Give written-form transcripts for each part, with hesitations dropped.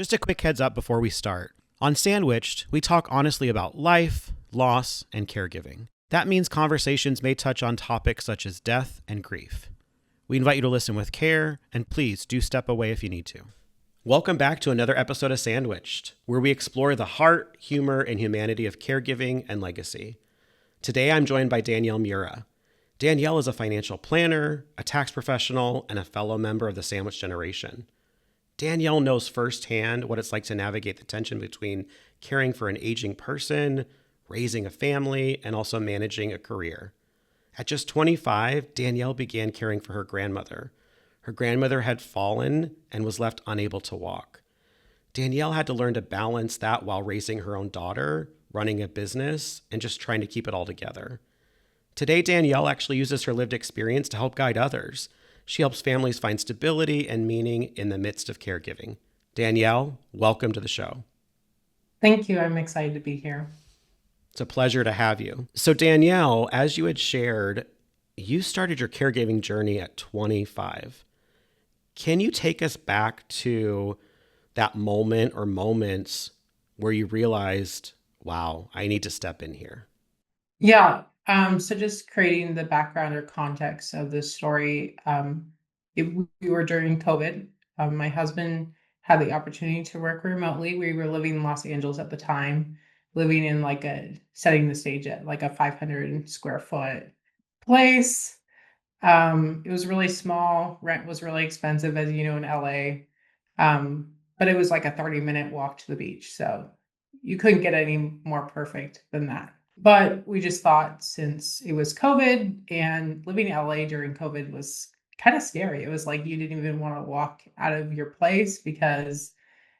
Just a quick heads up before we start. On Sandwiched, we talk honestly about life, loss, and caregiving. That means conversations may touch on topics such as death and grief. We invite you to listen with care, and please do step away if you need to. Welcome back to another episode of Sandwiched, where we explore the heart, humor, and humanity of caregiving and legacy. Today, I'm joined by Danielle Miura. Danielle is a financial planner, a tax professional, and a fellow member of the sandwich generation. Danielle knows firsthand what it's like to navigate the tension between caring for an aging person, raising a family, and also managing a career. At just 25, Danielle began caring for her grandmother. Her grandmother had fallen and was left unable to walk. Danielle had to learn to balance that while raising her own daughter, running a business, and just trying to keep it all together. Today, Danielle actually uses her lived experience to help guide others. She helps families find stability and meaning in the midst of caregiving. Danielle, welcome to the show. Thank you. I'm excited to be here. It's a pleasure to have you. So, Danielle, as you had shared, you started your caregiving journey at 25. Can you take us back to that moment or moments where you realized, wow, I need to step in here? Yeah. So just creating the background or context of this story. We were during COVID. My husband had the opportunity to work remotely. We were living in Los Angeles at the time, living in setting the stage at like a 500 square foot place. It was really small. Rent was really expensive, as you know, in LA. But it was like a 30-minute walk to the beach. So you couldn't get any more perfect than that. But we just thought, since it was COVID and living in LA during COVID was kind of scary. It was like you didn't even want to walk out of your place because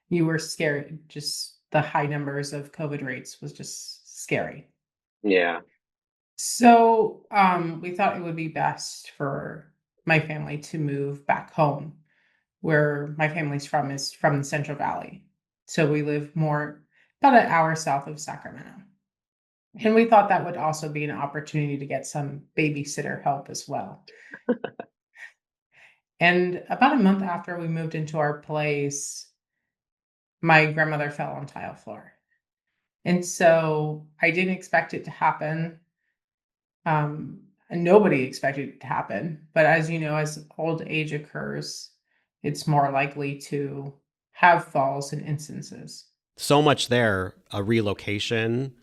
you were scared. Just the high numbers of COVID rates was just scary. Yeah. So we thought it would be best for my family to move back home. Where my family's from is from the Central Valley. So we live more about an hour south of Sacramento. And we thought that would also be an opportunity to get some babysitter help as well. And about a month after we moved into our place, my grandmother fell on tile floor. And so I didn't expect it to happen. And nobody expected it to happen. But as you know, as old age occurs, it's more likely to have falls and instances. So much there, a relocation,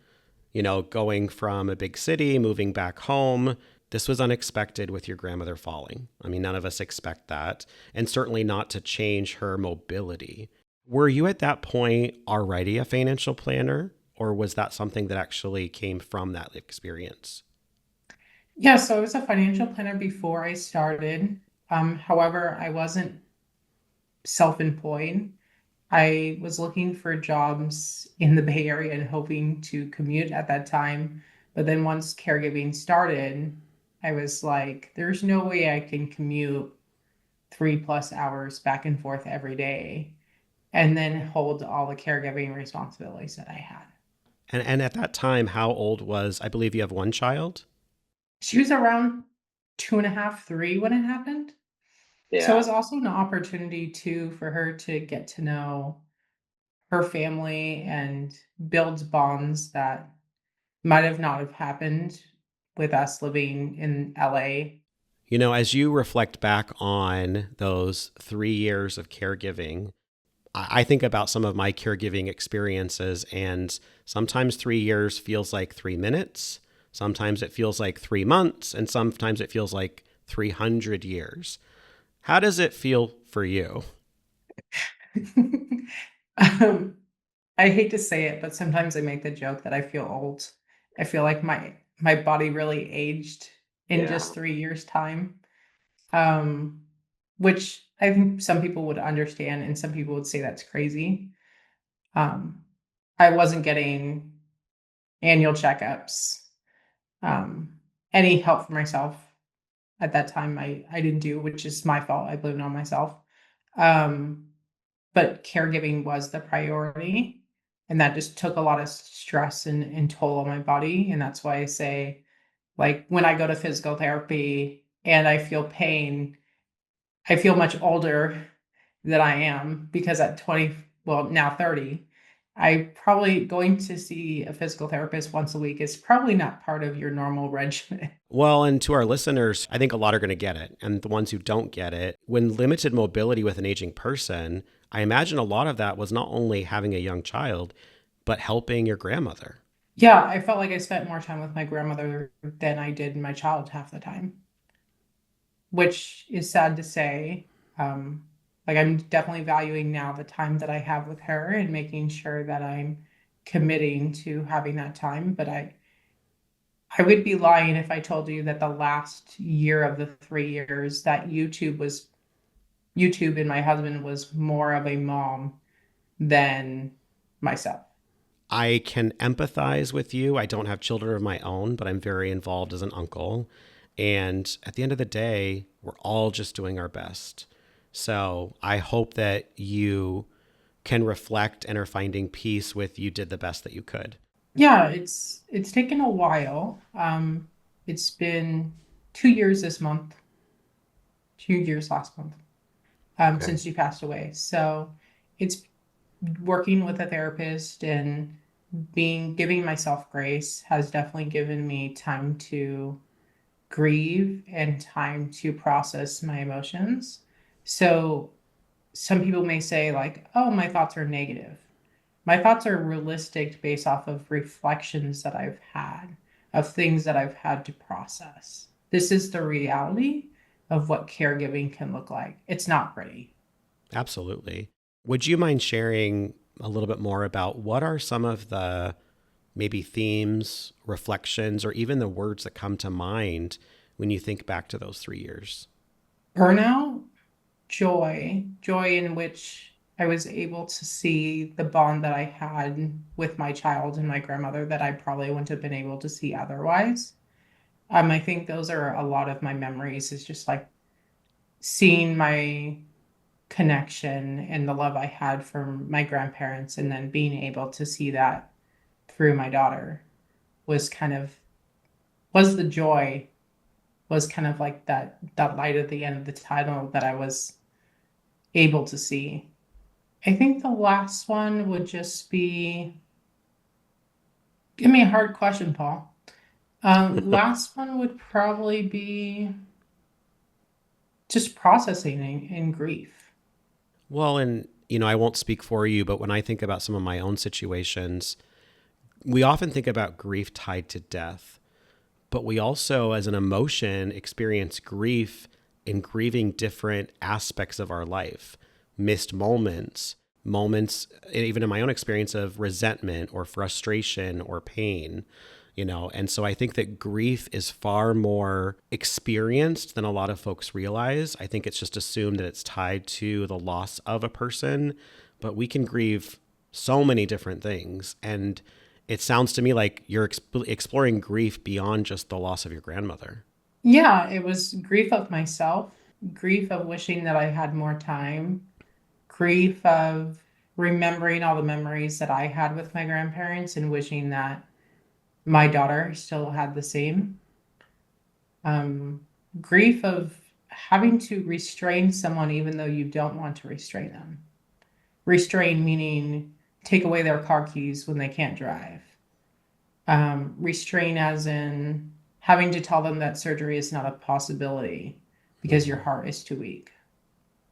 going from a big city, moving back home. This was unexpected with your grandmother falling. I mean, none of us expect that, and certainly not to change her mobility. Were you at that point already a financial planner, or was that something that actually came from that experience? Yeah, so I was a financial planner before I started. However, I wasn't self-employed. I was looking for jobs in the Bay Area and hoping to commute at that time. But then once caregiving started, I was like, there's no way I can commute 3+ hours back and forth every day and then hold all the caregiving responsibilities that I had. And at that time, how old was, I believe you have one child? She was around 2.5, 3 when it happened. So it Yeah. was also an opportunity too for her to get to know her family and build bonds that might have not have happened with us living in LA. As you reflect back on those 3 years of caregiving, I think about some of my caregiving experiences, and sometimes 3 years feels like 3 minutes. Sometimes it feels like 3 months, and sometimes it feels like 300 years. How does it feel for you? um, I hate to say it, but sometimes I make the joke that I feel old. I feel like my body really aged in Yeah. just 3 years' time, um, which I think some people would understand, and some people would say that's crazy. Um, I wasn't getting annual checkups, um, any help for myself at that time. I didn't do, which is my fault. I blamed it on myself. Um, but caregiving was the priority, and that just took a lot of stress and toll on my body. And that's why I say, like, when I go to physical therapy and I feel pain, I feel much older than I am, because at 20, well, now 30, I probably going to see a physical therapist once a week is probably not part of your normal regimen. Well, and to our listeners, I think a lot are going to get it. And the ones who don't get it, when limited mobility with an aging person, I imagine a lot of that was not only having a young child, but helping your grandmother. Yeah, I felt like I spent more time with my grandmother than I did my child half the time, which is sad to say. Um, like I'm definitely valuing now the time that I have with her and making sure that I'm committing to having that time. But I would be lying if I told you that the last year of the 3 years that YouTube and my husband was more of a mom than myself. I can empathize with you. I don't have children of my own, but I'm very involved as an uncle. And at the end of the day, we're all just doing our best. So I hope that you can reflect and are finding peace with you did the best that you could. Yeah, it's taken a while. It's been 2 years this month, 2 years last month, Okay. since she passed away. So it's working with a therapist and being giving myself grace has definitely given me time to grieve and time to process my emotions. So some people may say like, "Oh, my thoughts are negative." My thoughts are realistic based off of reflections that I've had, of things that I've had to process. This is the reality of what caregiving can look like. It's not pretty. Absolutely. Would you mind sharing a little bit more about what are some of the maybe themes, reflections, or even the words that come to mind when you think back to those 3 years? Burnout, joy in which I was able to see the bond that I had with my child and my grandmother that I probably wouldn't have been able to see otherwise. I think those are a lot of my memories is just like seeing my connection and the love I had from my grandparents and then being able to see that through my daughter was kind of was the joy was kind of like that light at the end of the tunnel that I was able to see. I think the last one would just be give me a hard question, Paul. Last one would probably be just processing and grief. Well, and I won't speak for you, but when I think about some of my own situations, we often think about grief tied to death, but we also, as an emotion, experience grief in grieving different aspects of our life, missed moments, even in my own experience of resentment or frustration or pain. And so I think that grief is far more experienced than a lot of folks realize. I think it's just assumed that it's tied to the loss of a person, but we can grieve so many different things. And it sounds to me like you're exploring grief beyond just the loss of your grandmother. Yeah, it was grief of myself, grief of wishing that I had more time, grief of remembering all the memories that I had with my grandparents and wishing that my daughter still had the same. Um, Grief of having to restrain someone even though you don't want to restrain them. Restrain meaning take away their car keys when they can't drive. Restrain as in having to tell them that surgery is not a possibility because your Mm-hmm. heart is too weak.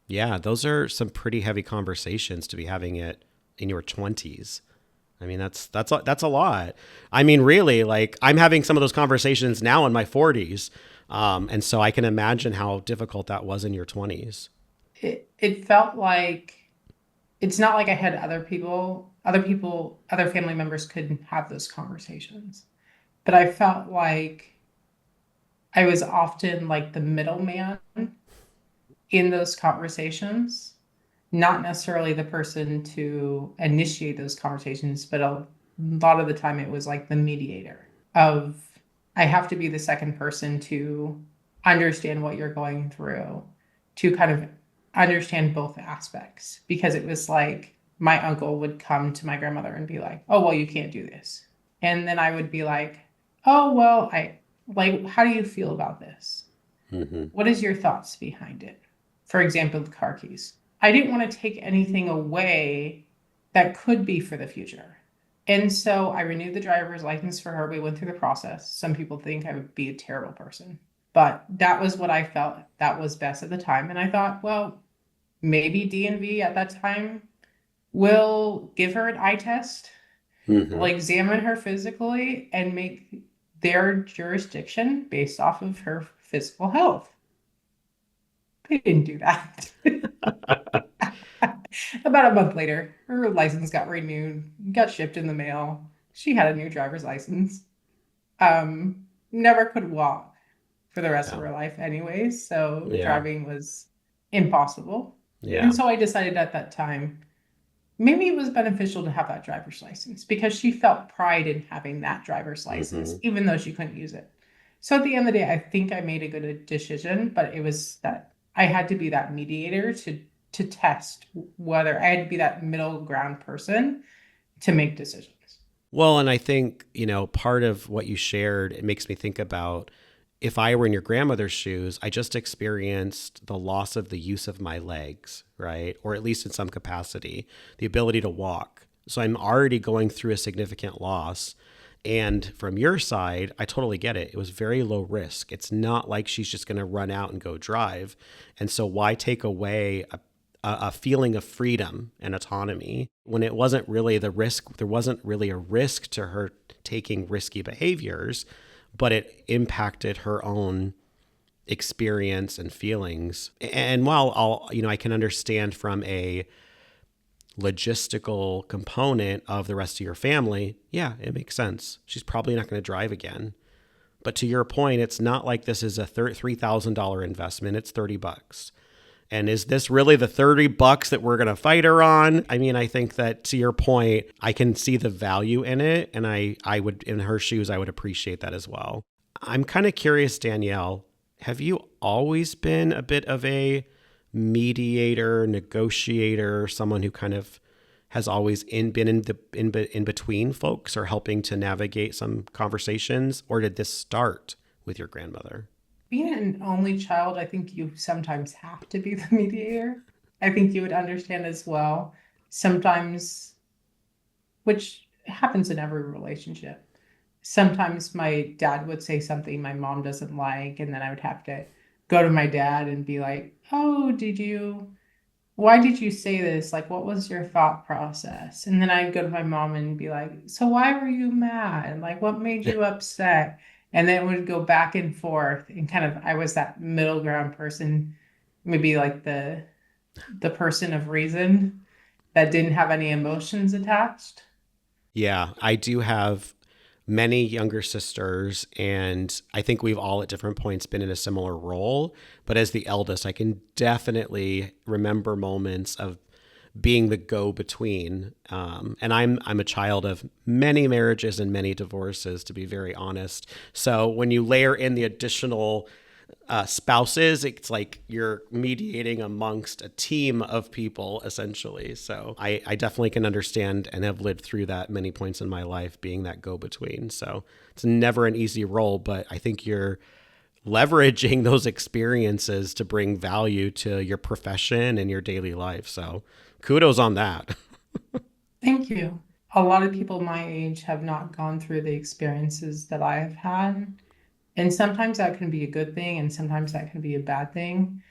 Yeah, those are some pretty heavy conversations to be having it in your 20s. I mean, that's a lot. I mean, really, like I'm having some of those conversations now in my 40s, and so I can imagine how difficult that was in your 20s. It felt like it's not like I had other family members couldn't have those conversations. But I felt like I was often like the middleman in those conversations, not necessarily the person to initiate those conversations, but a lot of the time it was like the mediator of I have to be the second person to understand what you're going through, to kind of understand both aspects. Because it was like my uncle would come to my grandmother and be like, "Oh, well, you can't do this." And then I would be like, "Oh, well, I like, how do you feel about this? Hmm. What is your thoughts behind it?" For example, the car keys. I didn't want to take anything away that could be for the future. And so I renewed the driver's license for her. We went through the process. Some people think I would be a terrible person, but that was what I felt that was best at the time. And I thought, well, maybe DMV at that time will give her an eye test, will Hmm. examine her physically, and make their jurisdiction based off of her physical health. They didn't do that. About a month later, her license got renewed, got shipped in the mail. She had a new driver's license. Never could walk for the rest of Yeah. her life anyways, so Yeah. driving was impossible. And Yeah. so I decided at that time, maybe it was beneficial to have that driver's license because she felt pride in having that driver's license, Hmm. even though she couldn't use it. So at the end of the day, I think I made a good decision, but it was that I had to be that mediator to test whether I had to be that middle ground person to make decisions. Well, and I think, part of what you shared, it makes me think about if I were in your grandmother's shoes, I just experienced the loss of the use of my legs, right? Or at least in some capacity, the ability to walk. So I'm already going through a significant loss. And from your side, I totally get it. It was very low risk. It's not like she's just going to run out and go drive. And so, why take away a feeling of freedom and autonomy when it wasn't really the risk? There wasn't really a risk to her taking risky behaviors, but it impacted her own experience and feelings. And while I can understand from a logistical component of the rest of your family, yeah, it makes sense. She's probably not going to drive again. But to your point, it's not like this is a $3,000 investment. It's $30. And is this really the $30 that we're going to fight her on? I mean, I think that to your point, I can see the value in it. And I would, in her shoes, I would appreciate that as well. I'm kind of curious, Danielle, have you always been a bit of a mediator, negotiator, someone who kind of has always been in between folks or helping to navigate some conversations, or did this start with your grandmother? Being an only child, I think you sometimes have to be the mediator. I think you would understand as well. Sometimes, which happens in every relationship, sometimes my dad would say something my mom doesn't like, and then I would have to go to my dad and be like, "Oh, why did you say this? Like, what was your thought process?" And then I'd go to my mom and be like, "So why were you mad? Like, what made you upset?" And then it would go back and forth, and kind of I was that middle ground person, maybe like the person of reason that didn't have any emotions attached. Yeah, I do have many younger sisters, and I think we've all at different points been in a similar role. But as the eldest, I can definitely remember moments of being the go between. And I'm a child of many marriages and many divorces, to be very honest. So when you layer in the additional spouses, it's like you're mediating amongst a team of people essentially. So I definitely can understand and have lived through that many points in my life being that go between. So it's never an easy role, but I think you're leveraging those experiences to bring value to your profession and your daily life. So kudos on that. Thank you. A lot of people my age have not gone through the experiences that I have had. And sometimes that can be a good thing, and sometimes that can be a bad thing.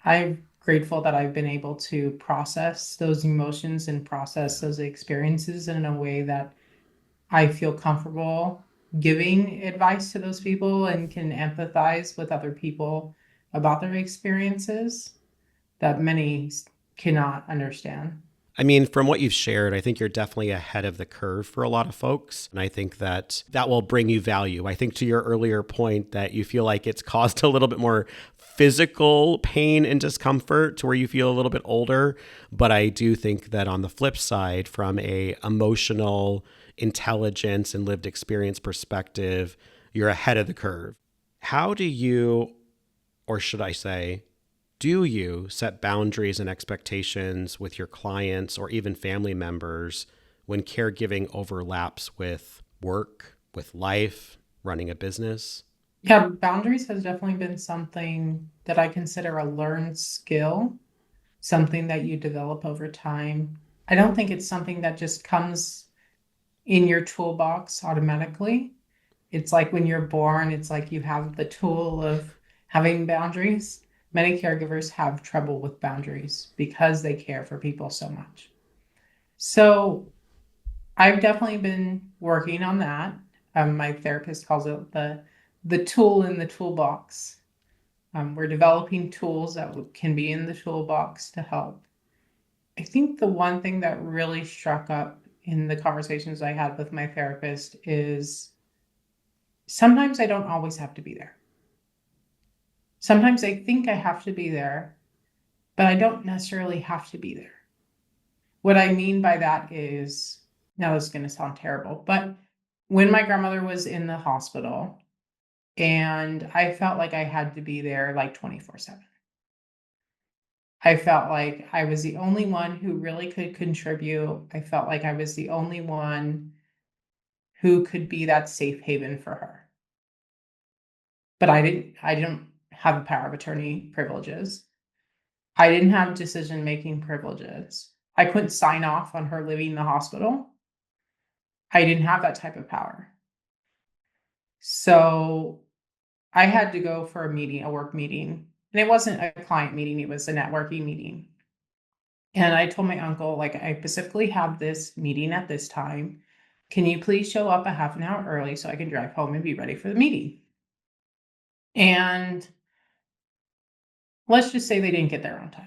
I'm grateful that I've been able to process those emotions and process those experiences in a way that I feel comfortable giving advice to those people and can empathize with other people about their experiences that many cannot understand. I mean, from what you've shared, I think you're definitely ahead of the curve for a lot of folks. And I think that that will bring you value. I think to your earlier point that you feel like it's caused a little bit more physical pain and discomfort to where you feel a little bit older. But I do think that on the flip side, from a emotional intelligence and lived experience perspective, you're ahead of the curve. How do you, or should I say, do you set boundaries and expectations with your clients or even family members when caregiving overlaps with work, with life, running a business? Yeah, boundaries has definitely been something that I consider a learned skill, something that you develop over time. I don't think it's something that just comes in your toolbox automatically. It's like when you're born, it's like you have the tool of having boundaries. Many caregivers have trouble with boundaries because they care for people so much. So I've definitely been working on that. My therapist calls it the tool in the toolbox. We're developing tools that can be in the toolbox to help. I think the one thing that really struck up in the conversations I had with my therapist is sometimes I don't always have to be there. Sometimes I think I have to be there, but I don't necessarily have to be there. What I mean by that is, now this is going to sound terrible, but when my grandmother was in the hospital and I felt like I had to be there like 24/7. I felt like I was the only one who really could contribute. I felt like I was the only one who could be that safe haven for her. But I didn't have the power of attorney privileges. I didn't have decision-making privileges. I couldn't sign off on her leaving the hospital. I didn't have that type of power. So I had to go for a meeting, a work meeting. And it wasn't a client meeting, it was a networking meeting. And I told my uncle, like, I specifically have this meeting at this time. Can you please show up a half an hour early so I can drive home and be ready for the meeting? And let's just say they didn't get there on time.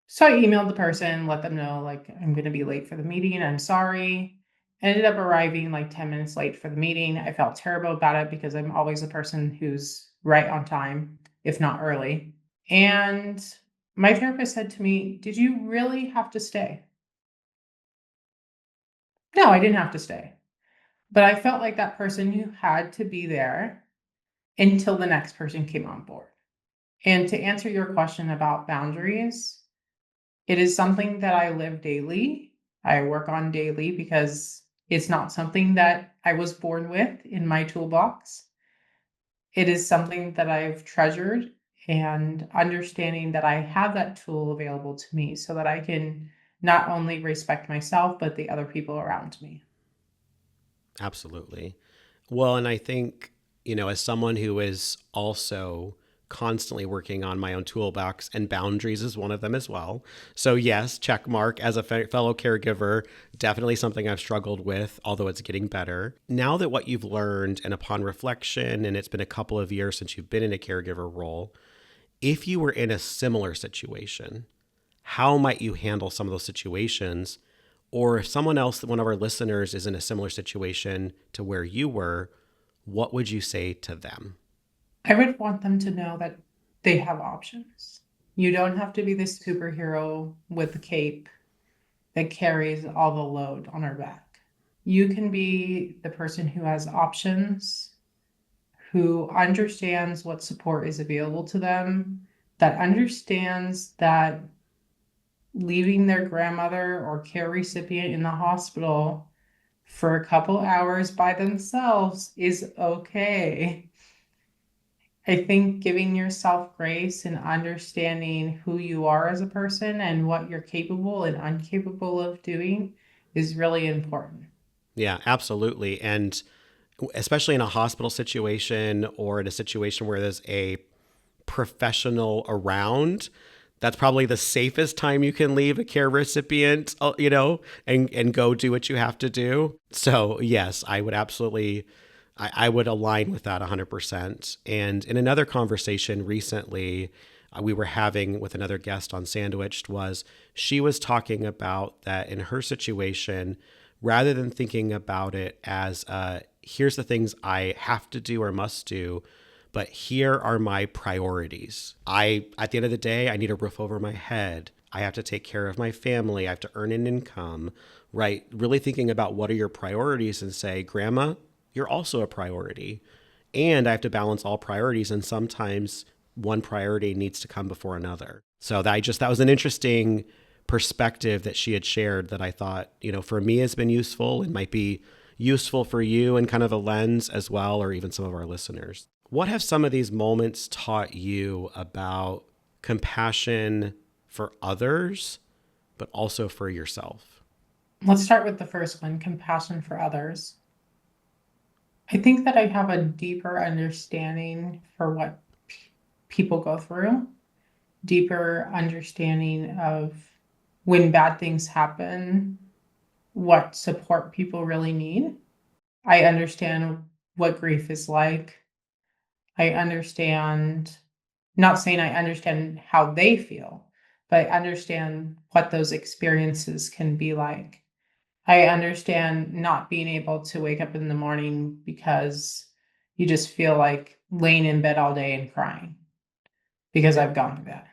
So I emailed the person, let them know, like, I'm going to be late for the meeting. I'm sorry. Ended up arriving like 10 minutes late for the meeting. I felt terrible about it because I'm always the person who's right on time, if not early. And my therapist said to me, "Did you really have to stay?" No, I didn't have to stay. But I felt like that person who had to be there until the next person came on board. And to answer your question about boundaries, it is something that I live daily. I work on daily because it's not something that I was born with in my toolbox. It is something that I've treasured, and understanding that I have that tool available to me so that I can not only respect myself, but the other people around me. Absolutely. Well, and I think, as someone who is also constantly working on my own toolbox, and boundaries is one of them as well. So, yes, check mark as a fellow caregiver, definitely something I've struggled with, although it's getting better. Now that what you've learned and upon reflection, and it's been a couple of years since you've been in a caregiver role, if you were in a similar situation, how might you handle some of those situations? Or if someone else, one of our listeners, is in a similar situation to where you were, what would you say to them? I would want them to know that they have options. You don't have to be the superhero with the cape that carries all the load on our back. You can be the person who has options, who understands what support is available to them, that understands that leaving their grandmother or care recipient in the hospital for a couple hours by themselves is okay. I think giving yourself grace and understanding who you are as a person and what you're capable and incapable of doing is really important. Yeah, absolutely. And especially in a hospital situation or in a situation where there's a professional around, that's probably the safest time you can leave a care recipient, and go do what you have to do. So, yes, I would absolutely, I would align with that 100%. And in another conversation recently, we were having with another guest on Sandwiched, was she was talking about that in her situation, rather than thinking about it as here's the things I have to do or must do, but here are my priorities. At the end of the day, I need a roof over my head. I have to take care of my family. I have to earn an income, right? Really thinking about what are your priorities and say, Grandma, you're also a priority. And I have to balance all priorities. And sometimes one priority needs to come before another. So that was an interesting perspective that she had shared that I thought, for me has been useful and might be useful for you, and kind of a lens as well, or even some of our listeners. What have some of these moments taught you about compassion for others, but also for yourself? Let's start with the first one, compassion for others. I think that I have a deeper understanding for what people go through, deeper understanding of when bad things happen, what support people really need. I understand what grief is like. I understand, not saying I understand how they feel, but I understand what those experiences can be like. I understand not being able to wake up in the morning because you just feel like laying in bed all day and crying, because I've gone through that.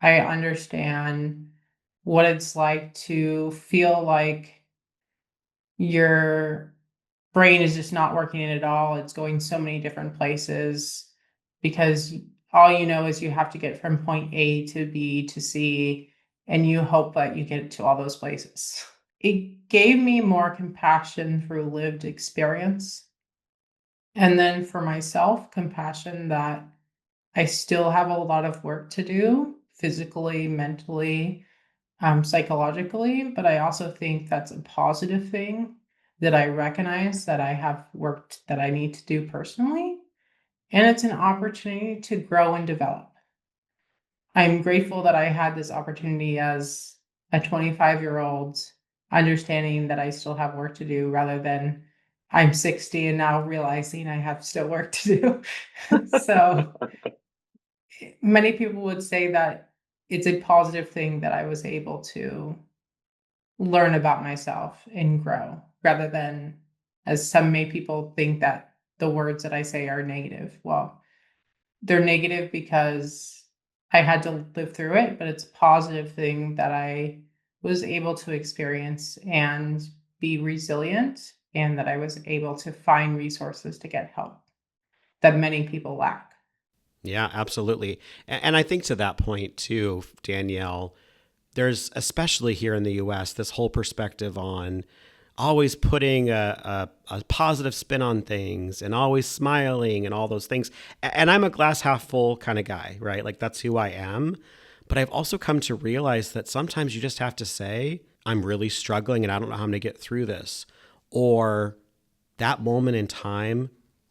I understand what it's like to feel like your brain is just not working at all. It's going so many different places because all you know is you have to get from point A to B to C, and you hope that you get to all those places. It gave me more compassion through lived experience. And then for myself, compassion that I still have a lot of work to do physically, mentally, psychologically, but I also think that's a positive thing that I recognize that I have work that I need to do personally. And it's an opportunity to grow and develop. I'm grateful that I had this opportunity as a 25-year-old, understanding that I still have work to do rather than I'm 60 and now realizing I have still work to do. So many people would say that it's a positive thing that I was able to learn about myself and grow rather than, as some may people think that the words that I say are negative. Well, they're negative because I had to live through it, but it's a positive thing that I was able to experience and be resilient, and that I was able to find resources to get help that many people lack. Yeah, absolutely. And I think to that point too, Danielle, there's, especially here in the US, this whole perspective on always putting a positive spin on things and always smiling and all those things. And I'm a glass half full kind of guy, right? Like that's who I am. But I've also come to realize that sometimes you just have to say, I'm really struggling and I don't know how I'm going to get through this. Or that moment in time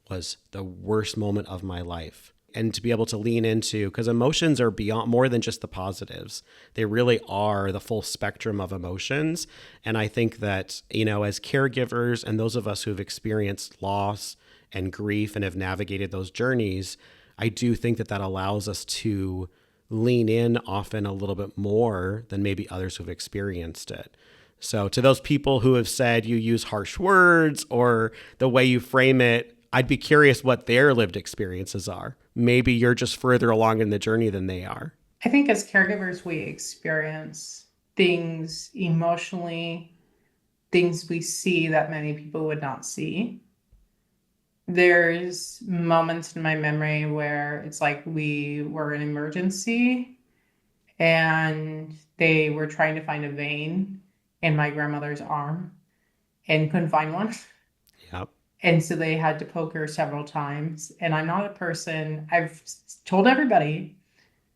was the worst moment of my life. And to be able to lean into, because emotions are beyond more than just the positives. They really are the full spectrum of emotions. And I think that, as caregivers and those of us who've experienced loss and grief and have navigated those journeys, I do think that that allows us to lean in often a little bit more than maybe others who've experienced it. So to those people who have said you use harsh words or the way you frame it, I'd be curious what their lived experiences are. Maybe you're just further along in the journey than they are. I think as caregivers, we experience things emotionally, things we see that many people would not see. There's moments in my memory where it's like we were in emergency and they were trying to find a vein in my grandmother's arm and couldn't find one. Yep. And so they had to poke her several times. And I'm not a person, I've told everybody,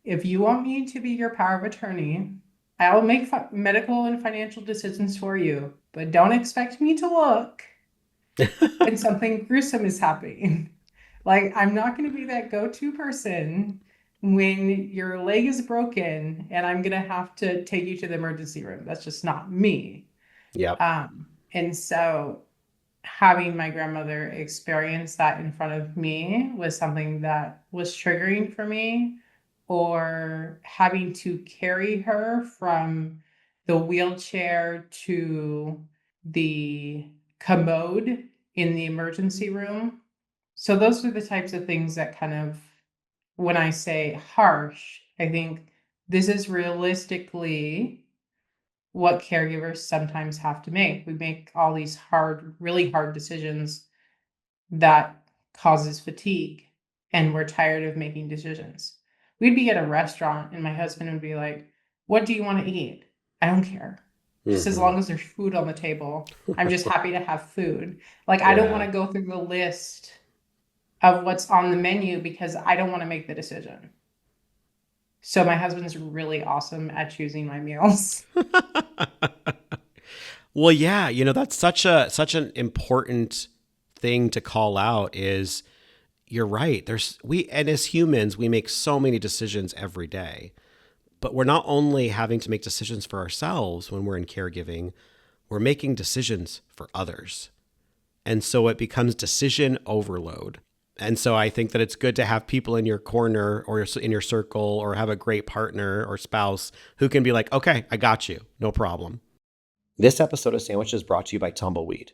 if you want me to be your power of attorney, I'll make medical and financial decisions for you, but don't expect me to look when something gruesome is happening. Like, I'm not going to be that go-to person when your leg is broken and I'm going to have to take you to the emergency room. That's just not me. Yep. And so having my grandmother experience that in front of me was something that was triggering for me, or having to carry her from the wheelchair to the commode in the emergency room. So those are the types of things that kind of, when I say harsh, I think this is realistically what caregivers sometimes have to make. We make all these hard, really hard decisions that causes fatigue, and we're tired of making decisions. We'd be at a restaurant and my husband would be like, "What do you want to eat?" I don't care. Just as Mm-hmm. long as there's food on the table. I'm just happy to have food. Like, I don't want Yeah. to go through the list of what's on the menu because I don't want to make the decision. So my husband's really awesome at choosing my meals. Well, yeah, that's such an important thing to call out is you're right. And as humans, we make so many decisions every day. But we're not only having to make decisions for ourselves when we're in caregiving, we're making decisions for others. And so it becomes decision overload. And so I think that it's good to have people in your corner or in your circle or have a great partner or spouse who can be like, okay, I got you. No problem. This episode of Sandwich is brought to you by Tumbleweed.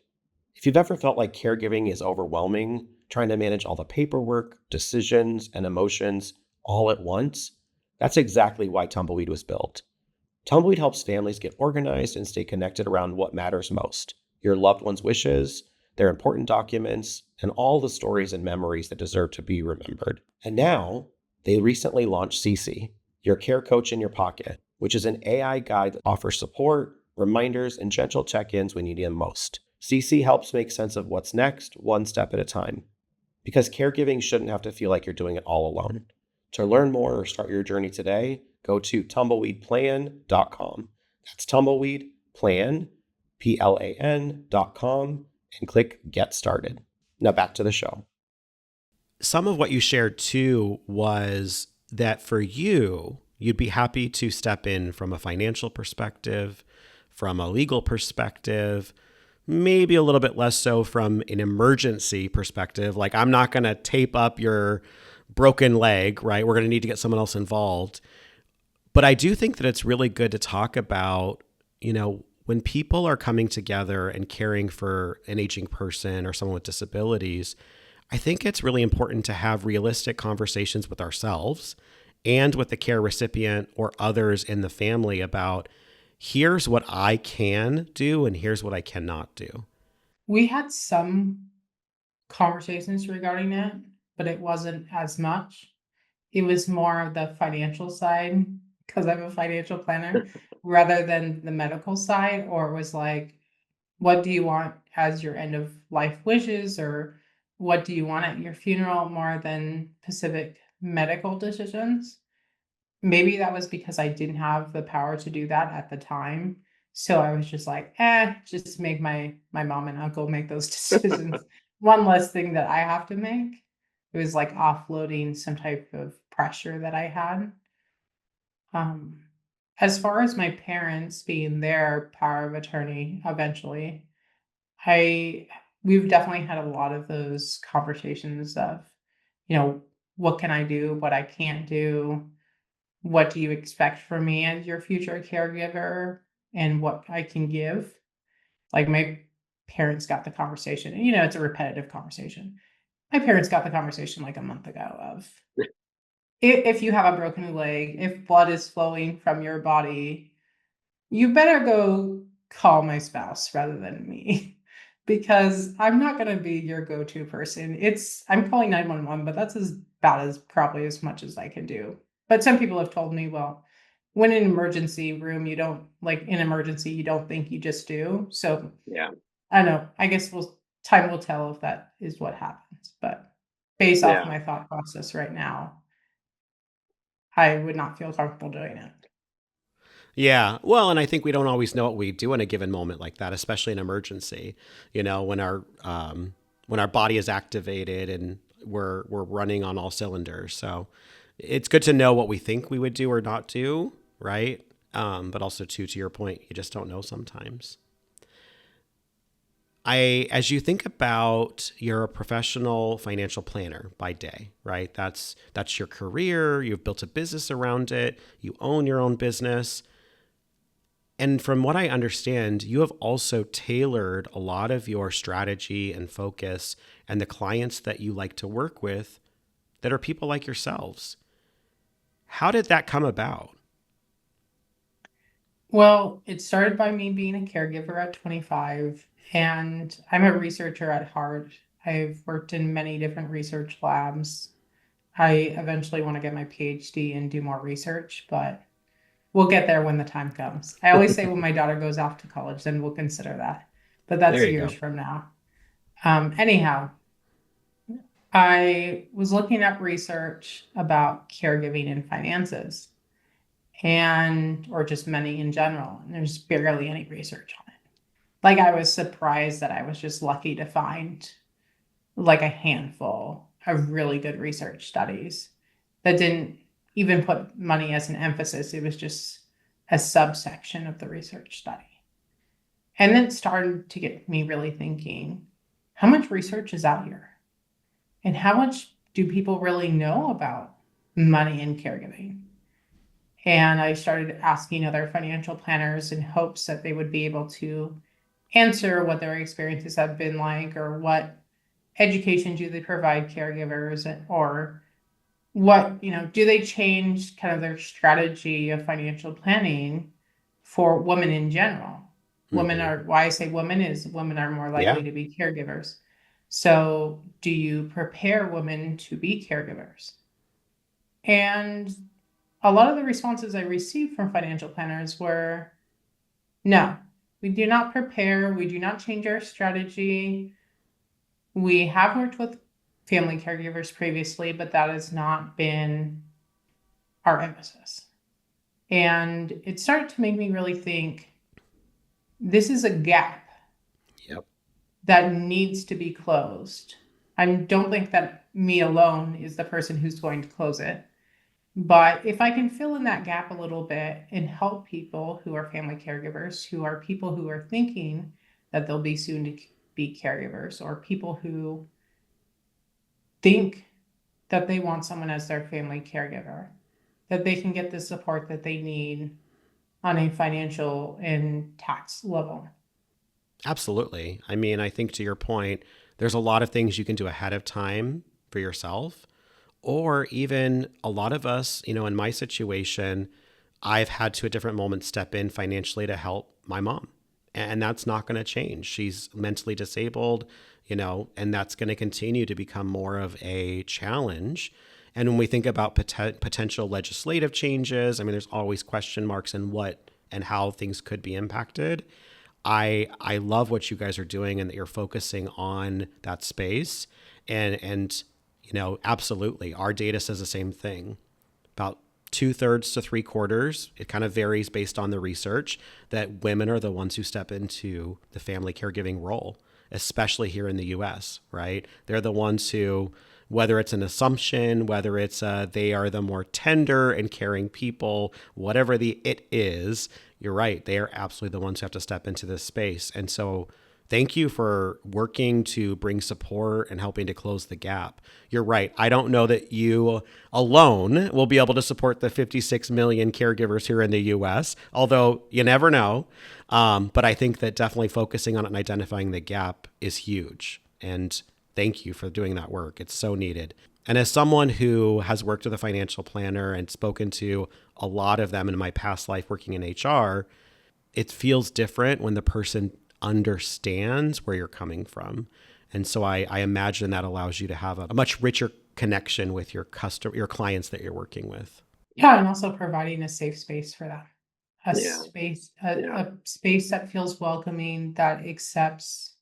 If you've ever felt like caregiving is overwhelming, trying to manage all the paperwork, decisions, and emotions all at once, that's exactly why Tumbleweed was built. Tumbleweed helps families get organized and stay connected around what matters most: your loved one's wishes, their important documents, and all the stories and memories that deserve to be remembered. And now, they recently launched CC, your care coach in your pocket, which is an AI guide that offers support, reminders, and gentle check-ins when you need them most. CC helps make sense of what's next, one step at a time. Because caregiving shouldn't have to feel like you're doing it all alone. To learn more or start your journey today, go to tumbleweedplan.com. That's tumbleweedplan, PLAN.com, and click Get Started. Now back to the show. Some of what you shared too was that for you, you'd be happy to step in from a financial perspective, from a legal perspective, maybe a little bit less so from an emergency perspective. Like, I'm not going to tape up your broken leg, right? We're going to need to get someone else involved. But I do think that it's really good to talk about, when people are coming together and caring for an aging person or someone with disabilities, I think it's really important to have realistic conversations with ourselves and with the care recipient or others in the family about here's what I can do and here's what I cannot do. We had some conversations regarding it, but it wasn't as much. It was more of the financial side because I'm a financial planner rather than the medical side, or it was like, what do you want as your end of life wishes, or what do you want at your funeral, more than specific medical decisions. Maybe that was because I didn't have the power to do that at the time. So I was just like, just make my mom and uncle make those decisions. One less thing that I have to make. It was like offloading some type of pressure that I had. Um, as far as my parents being their power of attorney eventually, I we've definitely had a lot of those conversations of, you know, what can I do, what I can't do, what do you expect from me as your future caregiver, and what I can give. Like my parents got the conversation, and it's a repetitive conversation. My parents got the conversation like a month ago of, if you have a broken leg, if blood is flowing from your body, you better go call my spouse rather than me because I'm not going to be your go-to person. I'm calling 911, but that's as bad as probably as much as I can do. But some people have told me, well, when in an emergency room, you don't like in emergency, you don't think, you just do. So Yeah. I don't know. I guess time will tell if that is what happens. But based off Yeah. my thought process right now, I would not feel comfortable doing it. Yeah. Well, and I think we don't always know what we do in a given moment like that, especially in emergency, when our body is activated and we're running on all cylinders. So it's good to know what we think we would do or not do, right? But also to your point, you just don't know sometimes. As you think about, you're a professional financial planner by day, right? That's your career. You've built a business around it. You own your own business. And from what I understand, you have also tailored a lot of your strategy and focus and the clients that you like to work with that are people like yourselves. How did that come about? Well, it started by me being a caregiver at 25, and I'm a researcher at heart. I've worked in many different research labs. I eventually want to get my PhD and do more research, but we'll get there when the time comes. I always say when my daughter goes off to college, then we'll consider that. But that's There you years go. from now. Anyhow, I was looking up research about caregiving and finances. and or just money in general. And there's barely any research on it. Like I was surprised that I was just lucky to find like a handful of really good research studies that didn't even put money as an emphasis. It was just a subsection of the research study. And then it started to get me really thinking, how much research is out here? And how much do people really know about money and caregiving? And I started asking other financial planners in hopes that they would be able to answer what their experiences have been like, or what education do they provide caregivers, or what, do they change kind of their strategy of financial planning for women in general? Hmm. Why I say women is women are more Yeah. likely to be caregivers. So, do you prepare women to be caregivers? And a lot of the responses I received from financial planners were no, we do not prepare, we do not change our strategy. We have worked with family caregivers previously, but that has not been our emphasis. And it started to make me really think this is a gap Yep. that needs to be closed. I don't think that me alone is the person who's going to close it. But if I can fill in that gap a little bit and help people who are family caregivers, who are people who are thinking that they'll be soon to be caregivers, or people who think that they want someone as their family caregiver, that they can get the support that they need on a financial and tax level. Absolutely. I mean, I think to your point, there's a lot of things you can do ahead of time for yourself, or even a lot of us, in my situation, I've had to at different moments step in financially to help my mom. And that's not going to change. She's mentally disabled, and that's going to continue to become more of a challenge. And when we think about potential legislative changes, I mean, there's always question marks in what and how things could be impacted. I love what you guys are doing and that you're focusing on that space. And absolutely, our data says the same thing. About 2/3 to 3/4, it kind of varies based on the research, that women are the ones who step into the family caregiving role, especially here in the US, right? They're the ones who, whether it's an assumption, whether it's they are the more tender and caring people, whatever the it is, you're right. They are absolutely the ones who have to step into this space. And so thank you for working to bring support and helping to close the gap. You're right. I don't know that you alone will be able to support the 56 million caregivers here in the US, although you never know. But I think that definitely focusing on it and identifying the gap is huge. And thank you for doing that work. It's so needed. And as someone who has worked with a financial planner and spoken to a lot of them in my past life working in HR, it feels different when the person understands where you're coming from. And so I imagine that allows you to have a much richer connection with your clients that you're working with. Yeah, and also providing a safe space for them. A Yeah. space, a space that feels welcoming, that accepts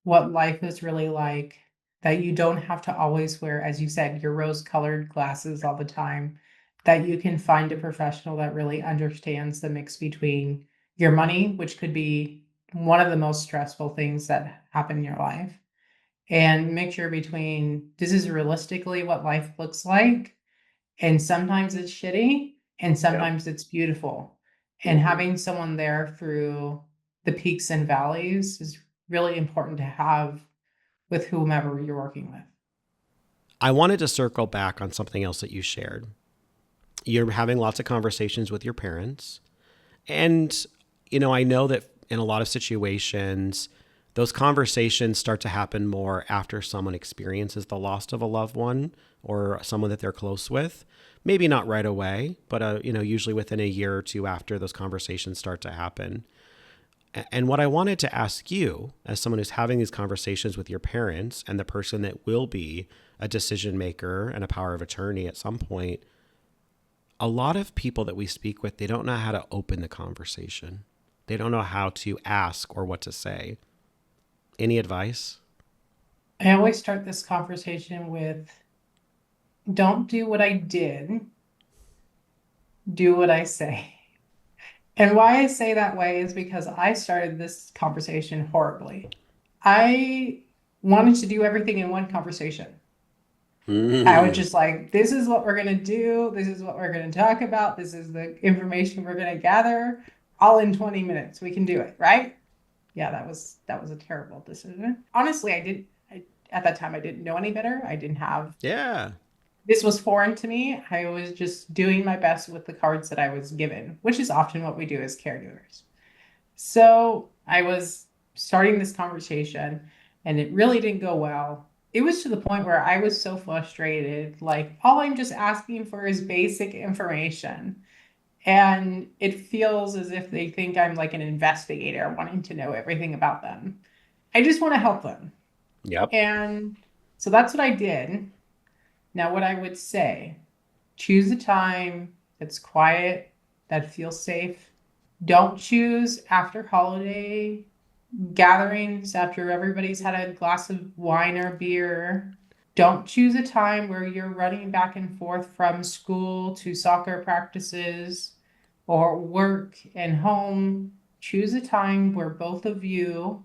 what life is really like, that you don't have to always wear, as you said, your rose-colored glasses all the time, that you can find a professional that really understands the mix between your money, which could be one of the most stressful things that happen in your life, and mixture between this is realistically what life looks like, and sometimes it's shitty and Yeah. sometimes it's beautiful. And having someone there through the peaks and valleys is really important to have with whomever you're working with. I wanted to circle back on something else that you shared. You're having lots of conversations with your parents. And, I know that in a lot of situations, those conversations start to happen more after someone experiences the loss of a loved one or someone that they're close with. Maybe not right away, but, usually within a year or two after those conversations start to happen. And what I wanted to ask you, as someone who's having these conversations with your parents and the person that will be a decision maker and a power of attorney at some point, a lot of people that we speak with, they don't know how to open the conversation. They don't know how to ask or what to say. Any advice? I always start this conversation with don't do what I did, Do what I say. And why I say that way is because I started this conversation horribly. I wanted to do everything in one conversation. I was Mm. just like, this is what we're going to do. This is what we're going to talk about. This is the information we're going to gather all in 20 minutes. We can do it, right? Yeah, that was a terrible decision. Honestly, at that time I didn't know any better. I didn't have Yeah. this was foreign to me. I was just doing my best with the cards that I was given, which is often what we do as caregivers. So I was starting this conversation and it really didn't go well. It was to the point where I was so frustrated. Like, all I'm just asking for is basic information. And it feels as if they think I'm like an investigator wanting to know everything about them. I just want to help them. Yep. And so that's what I did. Now, what I would say, choose a time that's quiet, that feels safe. Don't choose after holiday gatherings, after everybody's had a glass of wine or beer. Don't choose a time where you're running back and forth from school to soccer practices or work and home. Choose a time where both of you,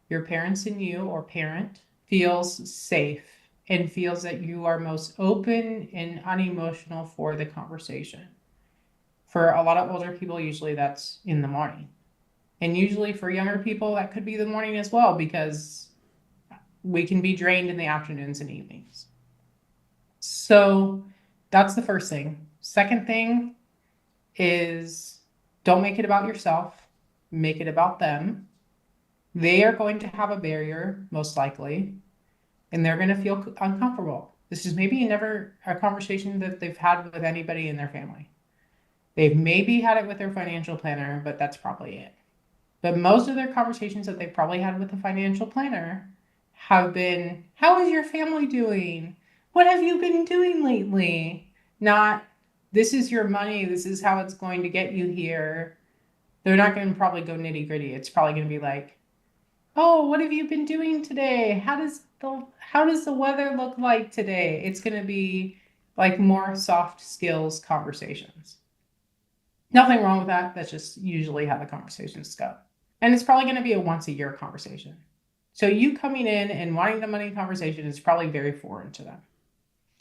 your parents and you, or parent, feels safe and feels that you are most open and unemotional for the conversation. For a lot of older people, usually that's in the morning. And usually for younger people, that could be the morning as well, because we can be drained in the afternoons and evenings. So that's the first thing. Second thing is, don't make it about yourself, make it about them. They are going to have a barrier, most likely, and they're going to feel uncomfortable. This is maybe never a conversation that they've had with anybody in their family. They've maybe had it with their financial planner, but that's probably it. But most of their conversations that they've probably had with the financial planner have been, how is your family doing? What have you been doing lately? Not, this is your money, this is how it's going to get you here. They're not going to probably go nitty gritty. It's probably going to be like, oh, what have you been doing today? How does the weather look like today? It's going to be like more soft skills conversations. Nothing wrong with that. That's just usually how the conversations go. And it's probably going to be a once a year conversation. So you coming in and wanting the money conversation is probably very foreign to them.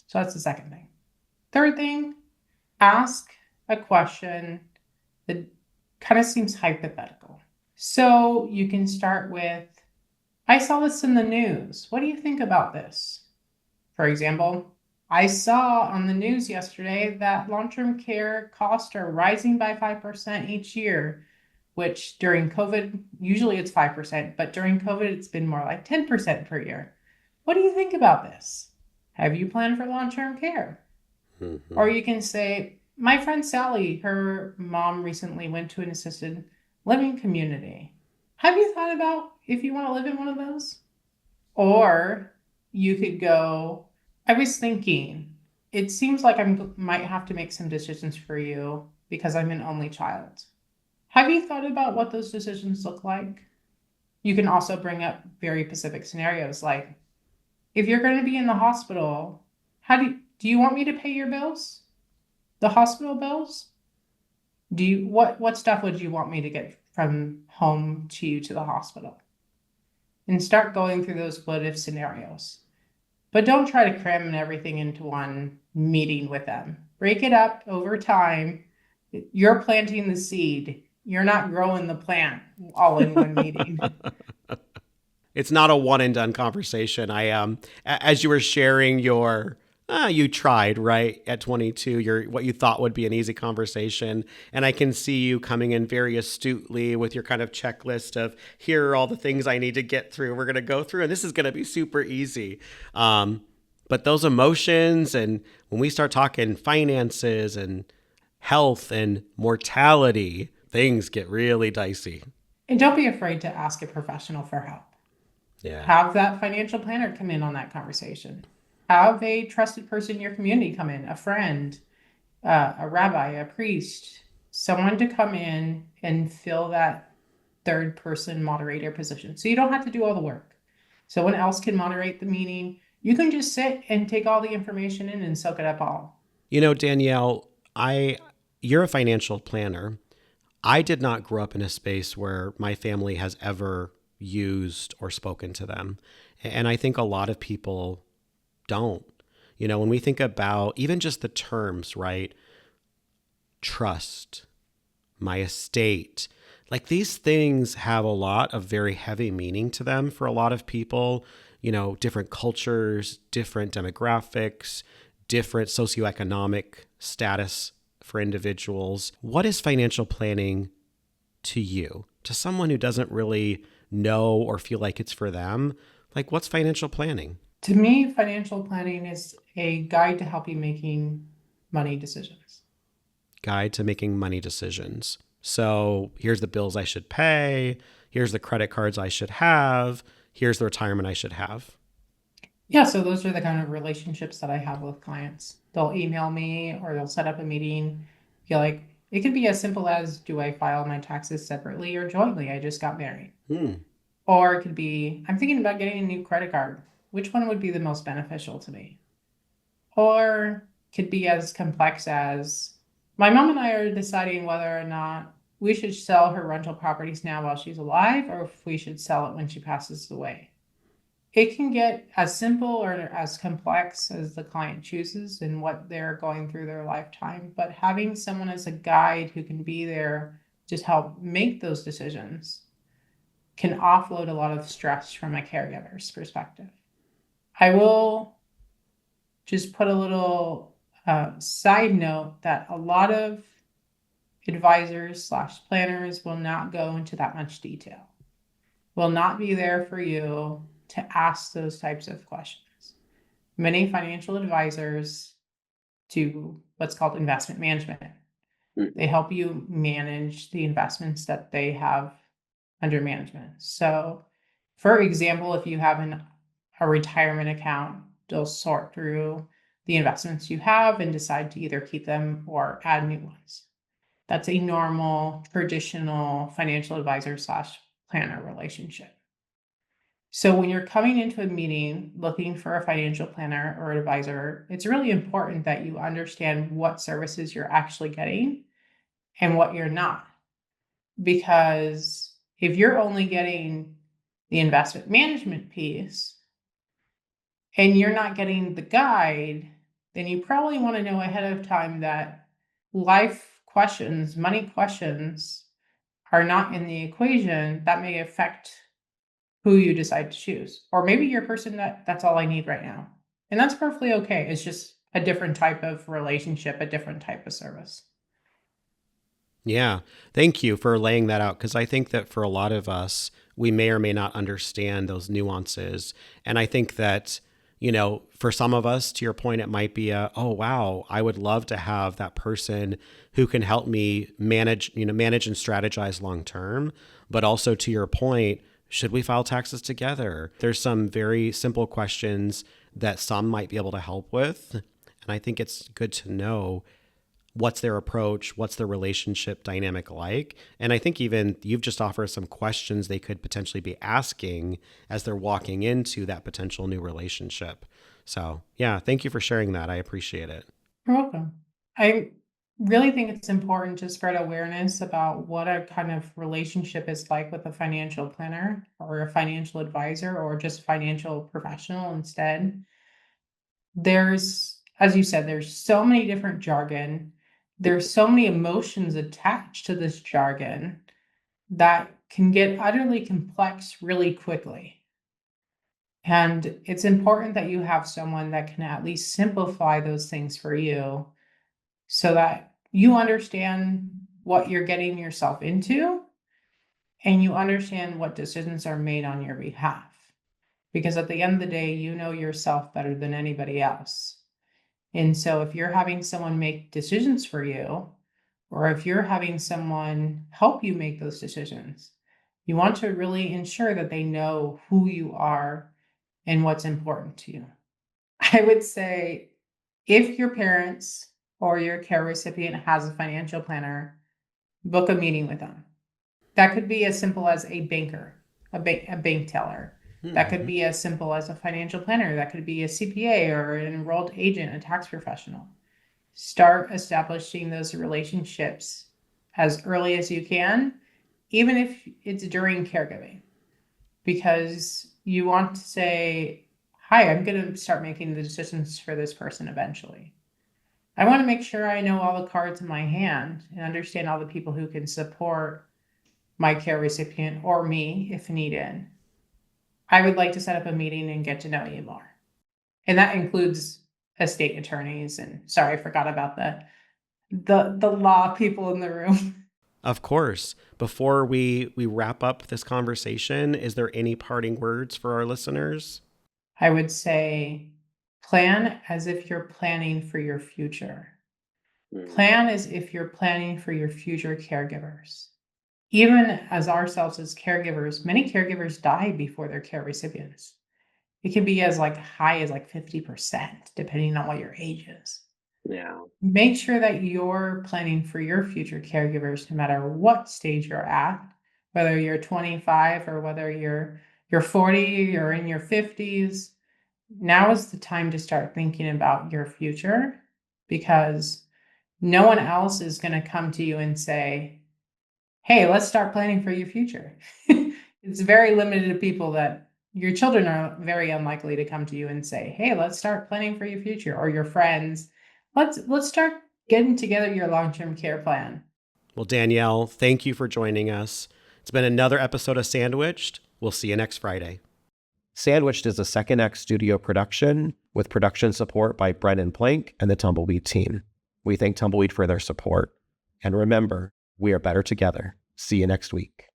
So that's the second thing. Third thing, ask a question that kind of seems hypothetical. So you can start with, I saw this in the news. What do you think about this? For example, I saw on the news yesterday that long-term care costs are rising by 5% each year, which during COVID, usually it's 5%, but during COVID, it's been more like 10% per year. What do you think about this? Have you planned for long-term care? Mm-hmm. Or you can say, my friend Sally, her mom recently went to an assisted living community. Have you thought about if you want to live in one of those? Or you could go, I was thinking, it seems like I might have to make some decisions for you because I'm an only child. Have you thought about what those decisions look like? You can also bring up very specific scenarios like, if you're going to be in the hospital, how do you want me to pay your bills? The hospital bills? What stuff would you want me to get from home to you to the hospital? And start going through those what if scenarios. But don't try to cram everything into one meeting with them. Break it up over time. You're planting the seed. You're not growing the plant all in one meeting. It's not a one and done conversation. As you were sharing your, you tried right at 22, your what you thought would be an easy conversation, and I can see you coming in very astutely with your kind of checklist of here are all the things I need to get through. We're gonna go through, and this is gonna be super easy. But those emotions, and when we start talking finances and health and mortality, things get really dicey. And don't be afraid to ask a professional for help. Yeah. Have that financial planner come in on that conversation. Have a trusted person in your community come in, a friend, a rabbi, a priest, someone to come in and fill that third person moderator position. So you don't have to do all the work. Someone else can moderate the meeting. You can just sit and take all the information in and soak it up all. Danielle, I You're a financial planner. I did not grow up in a space where my family has ever used or spoken to them. And I think a lot of people don't. When we think about even just the terms, right? Trust, my estate, like these things have a lot of very heavy meaning to them for a lot of people, different cultures, different demographics, different socioeconomic status for individuals. What is financial planning to you? To someone who doesn't really know or feel like it's for them, like what's financial planning? To me, financial planning is a guide to help you making money decisions. Guide to making money decisions. So here's the bills I should pay. Here's the credit cards I should have. Here's the retirement I should have. Yeah, so those are the kind of relationships that I have with clients. They'll email me or they'll set up a meeting. Feel like it could be as simple as, do I file my taxes separately or jointly? I just got married. Or it could be, I'm thinking about getting a new credit card. Which one would be the most beneficial to me? Or could be as complex as, my mom and I are deciding whether or not we should sell her rental properties now while she's alive, or if we should sell it when she passes away. It can get as simple or as complex as the client chooses and what they're going through their lifetime. But having someone as a guide who can be there to help make those decisions can offload a lot of stress from a caregiver's perspective. I will just put a little side note that a lot of advisors/planners will not go into that much detail, will not be there for you to ask those types of questions. Many financial advisors do what's called investment management. They help you manage the investments that they have under management. So, for example, if you have a retirement account, they'll sort through the investments you have and decide to either keep them or add new ones. That's a normal, traditional financial advisor/planner relationship. So when you're coming into a meeting looking for a financial planner or advisor, it's really important that you understand what services you're actually getting and what you're not. Because if you're only getting the investment management piece and you're not getting the guide, then you probably want to know ahead of time that life questions, money questions are not in the equation. That may affect who you decide to choose. Or maybe you're a person that's all I need right now. And that's perfectly okay. It's just a different type of relationship, a different type of service. Yeah. Thank you for laying that out because I think that for a lot of us, we may or may not understand those nuances. And I think that, for some of us, to your point, it might be oh, wow, I would love to have that person who can help me manage and strategize long term. But also to your point, should we file taxes together? There's some very simple questions that some might be able to help with. And I think it's good to know what's their approach, what's their relationship dynamic like. And I think even you've just offered some questions they could potentially be asking as they're walking into that potential new relationship. So yeah, thank you for sharing that. I appreciate it. You're welcome. I really think it's important to spread awareness about what a kind of relationship is like with a financial planner or a financial advisor or just financial professional instead. There's, as you said, there's so many different jargon. There's so many emotions attached to this jargon that can get utterly complex really quickly. And it's important that you have someone that can at least simplify those things for you so that you understand what you're getting yourself into and you understand what decisions are made on your behalf. Because at the end of the day, you know yourself better than anybody else. And so if you're having someone make decisions for you, or if you're having someone help you make those decisions, you want to really ensure that they know who you are and what's important to you. I would say if your parents or your care recipient has a financial planner, book a meeting with them. That could be as simple as a banker, a bank teller. That could be as simple as a financial planner. That could be a CPA or an enrolled agent, a tax professional. start establishing those relationships as early as you can, even if it's during caregiving, because you want to say, hi, I'm going to start making the decisions for this person eventually. I want to make sure I know all the cards in my hand and understand all the people who can support my care recipient or me if needed. I would like to set up a meeting and get to know you more. And that includes estate attorneys. And sorry, I forgot about the law people in the room. Of course. Before we wrap up this conversation, is there any parting words for our listeners? I would say plan as if you're planning for your future. Plan as if you're planning for your future caregivers. Even as ourselves as caregivers, many caregivers die before their care recipients. It can be as high as 50%, depending on what your age is. Yeah. Make sure that you're planning for your future caregivers, no matter what stage you're at, whether you're 25 or whether you're 40 or in your 50s. Now is the time to start thinking about your future, because no one else is going to come to you and say, hey, let's start planning for your future. It's very limited to people that your children are very unlikely to come to you and say, hey, let's start planning for your future, or your friends. Let's start getting together your long-term care plan. Well, Danielle, thank you for joining us. It's been another episode of Sandwiched. We'll see you next Friday. Sandwiched is a Second Act studio production with production support by Brennan Plank and the Tumbleweed team. We thank Tumbleweed for their support. And remember, we are better together. See you next week.